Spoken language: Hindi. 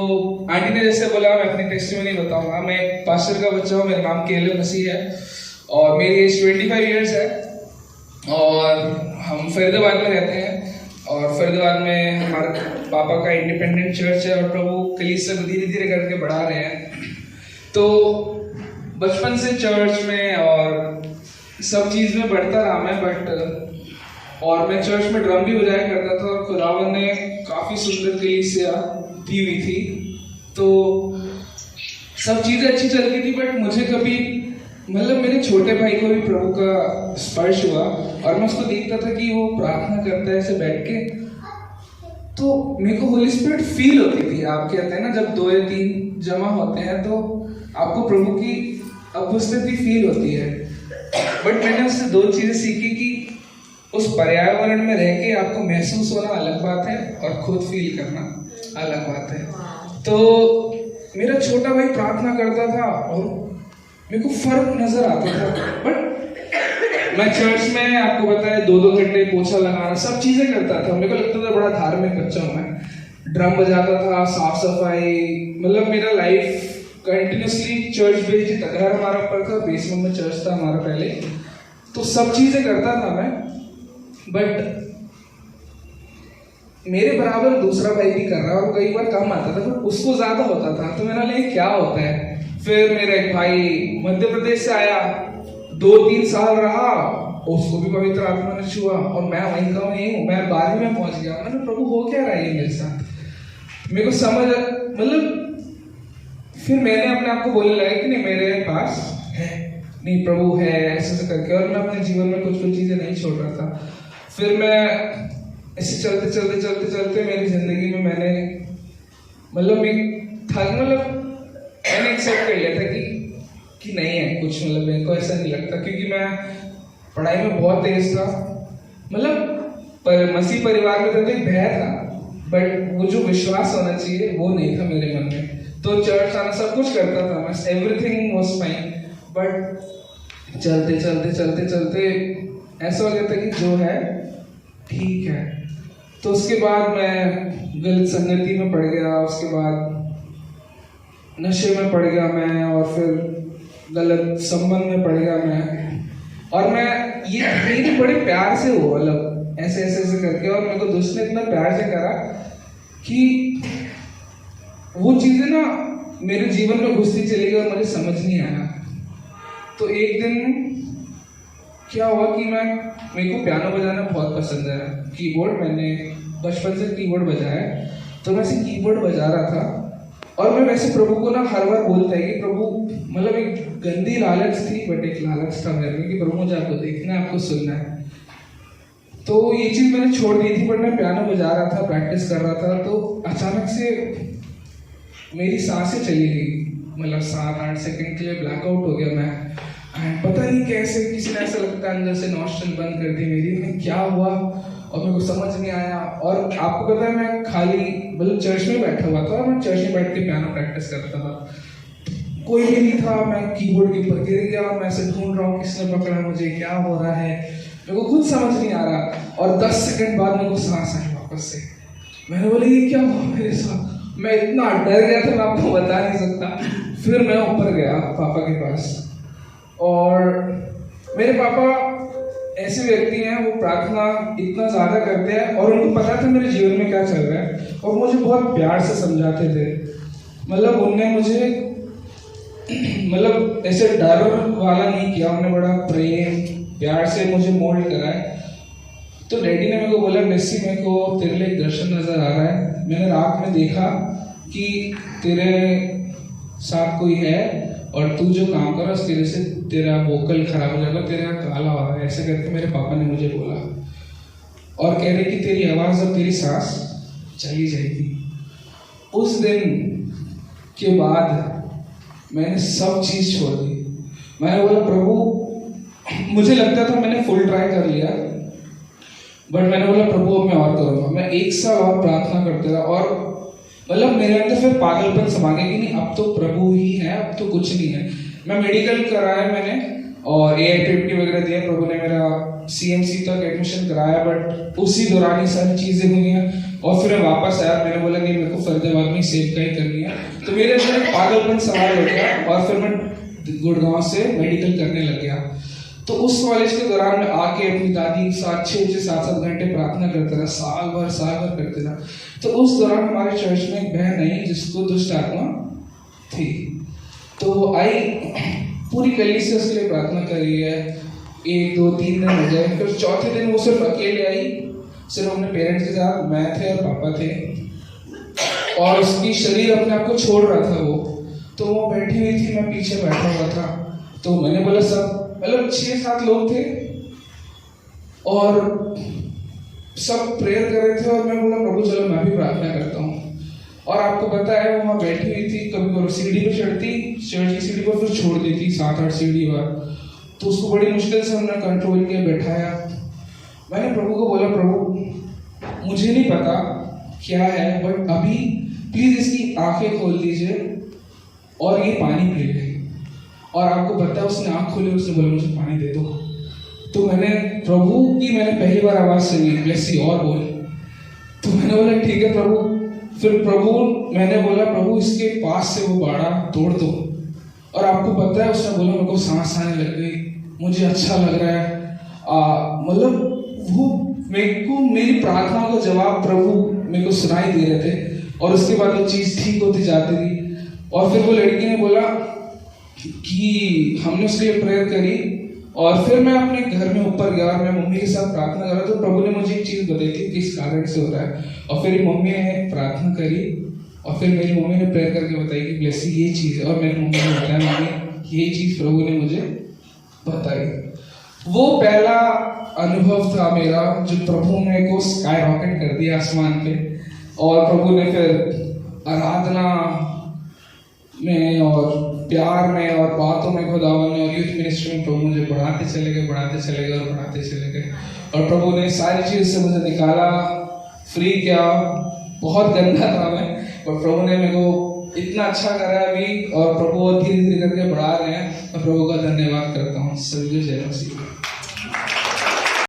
तो आंटी ने जैसे बोला, मैं अपनी टेस्टिमनी बताऊंगा। मैं एक पास्टर का बच्चा हूँ, मेरा नाम केएल मसीह है और मेरी एज 25 इयर्स है और हम फरीदाबाद में रहते हैं। और फरीदाबाद में हमारे पापा का इंडिपेंडेंट चर्च है और प्रभु कलीसिया को धीरे धीरे करके बढ़ा रहे हैं। तो बचपन से चर्च में और सब चीज़ में बढ़ता रहा मैं, और मैं चर्च में ड्रम भी बजाया करता था और खुदावन ने काफ़ी सुंदर कलीसिया दी हुई थी, तो सब चीज़ें अच्छी चलती थी। बट मुझे कभी मेरे छोटे भाई को भी प्रभु का स्पर्श हुआ और मैं उसको देखता था कि वो प्रार्थना करता है ऐसे बैठ के, तो मेरे को होली स्पिरिट फील होती थी। आप कहते हैं ना, जब 2 या 3 जमा होते हैं तो आपको प्रभु की उपस्थिति फील होती है। बट मैंने उससे 2 चीज़ें सीखी कि उस पर्यावरण में रह के आपको महसूस होना अलग बात है और खुद फील करना अलग बात है। तो मेरा छोटा भाई प्रार्थना करता था और मेरे को फर्क नजर आता था। बट मैं चर्च में, आपको पता है, 2-2 घंटे पोछा लगाना सब चीजें करता था। मेरे को लगता था बड़ा धार्मिक बच्चा हूँ मैं। ड्रम बजाता था, साफ सफाई, मेरा लाइफ कंटिन्यूसली चर्च बेस्ड था। घर हमारा ऊपर था, बेसमेंट में चर्च था हमारा पहले, तो सब चीजें करता था मैं। बट मेरे बराबर दूसरा भाई भी कर रहा है और कई बार कम आता था, पर उसको ज्यादा होता था। तो मेरा लिए क्या होता है। फिर मेरा एक भाई मध्य प्रदेश से आया, 2-3 साल रहा, उसको भी पवित्र आत्मा ने छुआ और मैं वहीं का वहीं हूँ। मैं 12वीं में पहुंच गया। मैंने प्रभु हो क्या रहा है मेरे साथ, मेरे को समझ फिर मैंने अपने आप को बोलने लगा कि नहीं, मेरे पास है, नहीं प्रभु है, ऐसे करके। और मैं अपने जीवन में कुछ चीजें नहीं छोड़ रहा था। फिर मैं ऐसे चलते मेरी जिंदगी में मैंने मैंने एक्सेप्ट कर लिया था कि नहीं है कुछ, मेरे को ऐसा नहीं लगता, क्योंकि मैं पढ़ाई में बहुत तेज था। मसीह परिवार में तो एक भय था, बट वो जो विश्वास होना चाहिए वो नहीं था मेरे मन में। तो चर्च आना सब कुछ करता था मैं, एवरीथिंग वाज फाइन। बट चलते ऐसा हो गया था कि जो है ठीक है। तो उसके बाद मैं गलत संगति में पड़ गया, उसके बाद नशे में पड़ गया मैं, और फिर गलत संबंध में पड़ गया मैं। और मैं ये बड़े प्यार से हो, ऐसे करके, और मेरे को दोस्त ने इतना प्यार से करा कि वो चीजें ना मेरे जीवन में घुसती चली गई और मुझे समझ नहीं आया। तो एक दिन क्या हुआ कि मेरे को पियानो बजाना बहुत पसंद है, कीबोर्ड, मैंने बचपन से कीबोर्ड बजाया है। तो मैं ऐसे कीबोर्ड बजा रहा था और मैं वैसे प्रभु को ना हर बार बोलता है कि प्रभु, एक गंदी लालच थी, बट एक लालच था मेरे में कि प्रभु मुझे आपको देखना है, आपको सुनना है। तो ये चीज़ मैंने छोड़ दी थी, बट मैं पियानो बजा रहा था, प्रैक्टिस कर रहा था। तो अचानक से मेरी सांसें चली गई, 7-8 सेकंड के लिए ब्लैकआउट हो गया मैं। पता नहीं कैसे किसी ने ऐसा लगता है अंदर से नॉस्ट्रल बंद कर दी मेरी, क्या हुआ और मेरे को समझ नहीं आया। और आपको पता है मैं खाली चर्च में बैठा हुआ था, मैं चर्च में बैठ के पियानो प्रैक्टिस करता था, कोई भी नहीं था। मैं कीबोर्ड के ऊपर गिर गया, मैं ऐसे ढूंढ रहा हूँ किसने पकड़ा मुझे, क्या हो रहा है, मेरे को खुद समझ नहीं आ रहा। और 10 सेकंड बाद मेरे को सांस आई वापस से। मैंने बोला ये क्या हुआ मेरे साथ, मैं इतना डर गया था, मैं आपको बता नहीं सकता। फिर मैं ऊपर गया पापा के पास, और मेरे पापा ऐसे व्यक्ति हैं, वो प्रार्थना इतना ज़्यादा करते हैं और उनको पता था मेरे जीवन में क्या चल रहा है, और मुझे बहुत प्यार से समझाते थे। उनने मुझे ऐसे डर वाला नहीं किया, उन्होंने बड़ा प्रेम प्यार से मुझे मोल्ड करा है। तो डैडी ने मेरे को बोला, मेसी मेरे को तेरे लिए एक दर्शन नजर आ रहा है। मैंने रात में देखा कि तेरे साथ कोई है और तू जो काम कर रहा है उसकी वजह से तेरा वोकल खराब हो जाएगा, तेरा काला हो रहा है, ऐसे करके मेरे पापा ने मुझे बोला। और कह रहे कि तेरी आवाज़ और तेरी सांस चली जाएगी। उस दिन के बाद मैंने सब चीज़ छोड़ दी। मैंने बोला प्रभु, मुझे लगता था मैंने फुल ट्राई कर लिया, बट मैंने बोला प्रभु अब मैं और करूँगा। मैं 1 साल और प्रार्थना करते रहा, और मेरे अंदर फिर पागलपन समा गया कि नहीं, अब तो प्रभु ही है, अब तो कुछ नहीं है। मैं मेडिकल कराया मैंने और AIPPT वगैरह दिया, प्रभु ने मेरा CMC तक एडमिशन कराया, बट उसी दौरान ही सारी चीज़ें हुई हैं। और फिर मैं वापस आया, मैंने बोला नहीं मेरे को फरीदाबाद में सेवकाई करनी है। तो मेरे अंदर एक पागलपन सवाल हो गया और फिर मैं गुड़गांव से मेडिकल करने लग गया। तो उस कॉलेज के दौरान मैं आके अपनी दादी के साथ 6-7 घंटे प्रार्थना करता था, साल भर करते था। तो उस दौरान हमारे चर्च में एक बहन आई जिसको दुष्ट आत्मा थी। तो वो आई, पूरी गली से उसके लिए प्रार्थना कर रही है। 1, 2, 3 दिन हो गए। फिर चौथे दिन वो सिर्फ अकेले आई, सिर्फ अपने पेरेंट्स के साथ, मैं थे और पापा थे, और उसकी शरीर अपने आप को छोड़ रहा था वो। तो वो बैठी हुई थी, मैं पीछे बैठा हुआ था। तो मैंने बोला सब, मतलब 6-7 लोग थे और सब प्रेयर कर रहे थे, और मैं बोला प्रभु चलो मैं भी प्रार्थना करता हूँ। और आपको पता है वो वहाँ बैठी हुई थी, कभी कभी सीढ़ी पे चढ़ती, चर्च की सीढ़ी पर फिर छोड़ देती 7-8 सीढ़ी बार। तो उसको बड़ी मुश्किल से हमने कंट्रोल किया, बैठाया। मैंने प्रभु को बोला प्रभु मुझे नहीं पता क्या है, बट अभी प्लीज इसकी आंखें खोल दीजिए और ये पानी पी ले। और आपको पता है उसने आंख खोली, उसने बोला मुझे पानी दे दो। तो मैंने प्रभु की पहली बार आवाज सुनी, ब्लेस यू, और बोल। तो मैंने बोला ठीक है प्रभु। फिर मैंने बोला प्रभु इसके पास से वो बाड़ा तोड़ दो। और आपको पता है उसने बोला मेरे को सांस आने लग गई, मुझे अच्छा लग रहा है। मतलब वो मेरे को मेरी प्रार्थना का जवाब प्रभु मेरे को सुनाई दे रहे थे। और उसके बाद वो चीज़ ठीक होती जाती थी। और फिर वो लड़की ने बोला कि हमने उसके लिए प्रेयर करी, और फिर मैं अपने घर में ऊपर गया और मैं मम्मी के साथ प्रार्थना कर रहा। तो प्रभु ने मुझे एक चीज़ बताई थी किस कारण से हो रहा है। और फिर मम्मी ने प्रार्थना करी और फिर मेरी मम्मी ने प्रेयर करके बताई कि ब्लेसी ये चीज़ है। और मेरी मम्मी ने बताया मम्मी ये चीज़ प्रभु ने मुझे बताई। वो पहला अनुभव था मेरा जो प्रभु ने को स्काई रॉकेट कर दिया आसमान पे। और प्रभु ने फिर आराधना में और प्यार में और बातों में खुदावन ने और यूथ मिनिस्ट्री में प्रभु मुझे बढ़ाते चले गए और प्रभु ने सारी चीज़ से मुझे निकाला, फ्री किया। बहुत गंदा था मैं, पर प्रभु ने मेरे को इतना अच्छा करा अभी, और प्रभु धीरे धीरे करके बढ़ा रहे हैं। मैं प्रभु का धन्यवाद करता हूँ। सभी जय मसीह।